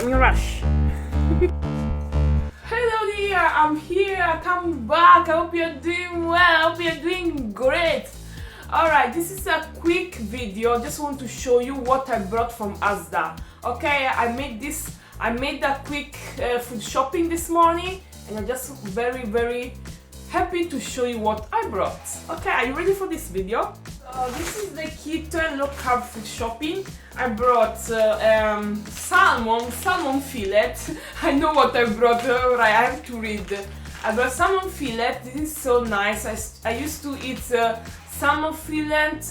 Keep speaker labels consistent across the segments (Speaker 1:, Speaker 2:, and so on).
Speaker 1: I'm in a rush. Hello dear, I'm here, come back. I hope you're doing well, I hope you're doing great. Alright, this is a quick video. Just want to show you what I brought from Asda. Okay, I made a quick food shopping this morning, and I'm just very happy to show you what I brought. Okay, are you ready for this video? This is the keto and low carb food shopping. I brought salmon fillet. I know what I brought, right? I have to read. I brought salmon fillet. This is so nice. I used to eat salmon fillet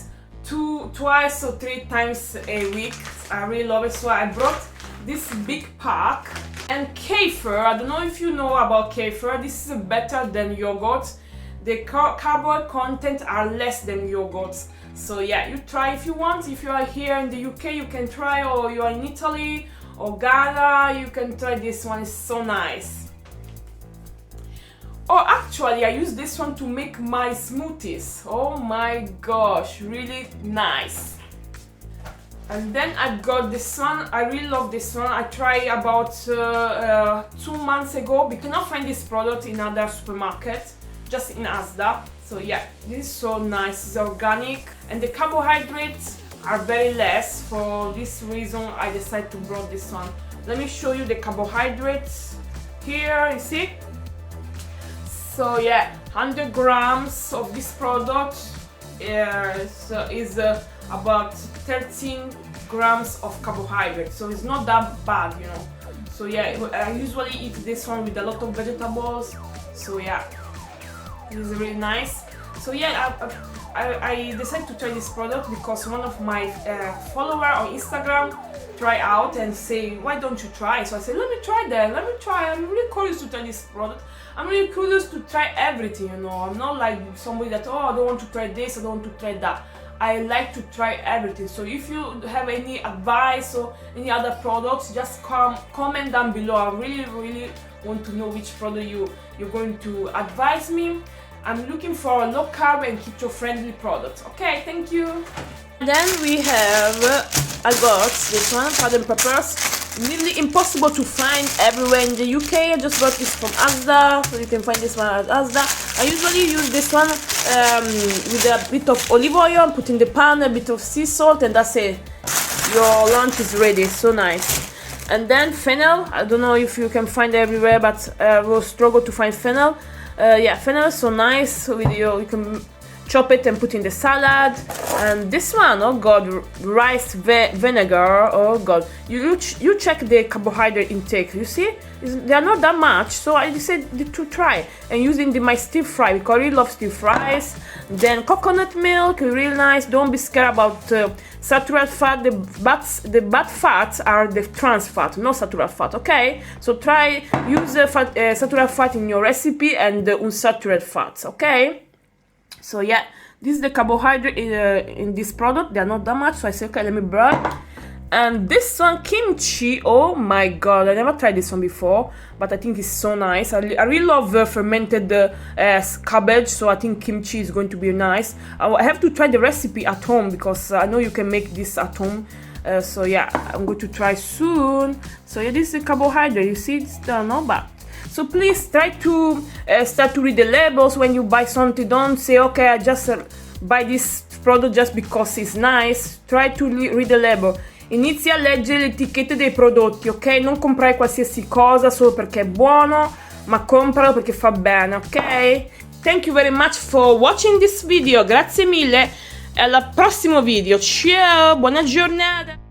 Speaker 1: twice or three times a week. I really love it, so I brought this big pack. And kefir, I don't know if you know about kefir. This is better than yogurt. The carb content are less than yogurt. So yeah, you try if you want. If you are here in the UK, you can try, or you are in Italy or Ghana, you can try this one. It's so nice. Oh, actually, I use this one to make my smoothies. Oh my gosh, really nice. And then I got this one. I really love this one. I tried about 2 months ago. We cannot find this product in other supermarkets, just in Asda. So yeah, this is so nice. It's organic, and the carbohydrates are very less. For this reason, I decided to bring this one. Let me show you the carbohydrates here. You see? So yeah, 100 grams of this product is about 13 grams of carbohydrates. So it's not that bad, you know. So yeah, I usually eat this one with a lot of vegetables. So yeah, this is really nice. So yeah, I decided to try this product because one of my followers on Instagram try out and say, why don't you try? So I said, let me try that, let me try. I'm really curious to try this product. I'm really curious to try everything, you know. I'm not like somebody that, oh, I don't want to try this, I don't want to try that. I like to try everything. So if you have any advice or any other products, just comment down below. I really want to know which product you're going to advise me. I'm looking for low carb and keto friendly products. Okay, thank you. Then we have, I got this one, pardon peppers. Nearly impossible to find everywhere in the UK. I just got this from Asda, so you can find this one at Asda. I usually use this one with a bit of olive oil, put in the pan, a bit of sea salt, and that's it. Your lunch is ready. So nice. And then fennel. I don't know if you can find it everywhere, but we'll struggle to find fennel. Yeah, fennel is so nice. With you can chop it and put in the salad. And this one, oh god, rice vinegar. Oh god, you check the carbohydrate intake. You see, they are not that much, so I decided to try and using my stir fry because I really love stir fries. Then coconut milk, really nice. Don't be scared about saturated fat. The bad fats are the trans fat, not saturated fat. Okay, so try use saturated fat in your recipe and unsaturated fats. Okay. So yeah, this is the carbohydrate in this product. They are not that much, so I say, okay, let me buy. And this one, kimchi. Oh my god, I never tried this one before, but I think it's so nice. I really love fermented cabbage, so I think kimchi is going to be nice. I have to try the recipe at home because I know you can make this at home. So yeah, I'm going to try soon. So yeah, this is the carbohydrate. You see, it's not bad. So please try to start to read the labels when you buy something. Don't say, okay, I just buy this product just because it's nice. Try to read the label. Inizia a leggere le etichette dei prodotti, ok? Non comprare qualsiasi cosa solo perché è buono, ma compralo perché fa bene, ok? Thank you very much for watching this video. Grazie mille. E al prossimo video. Ciao, buona giornata.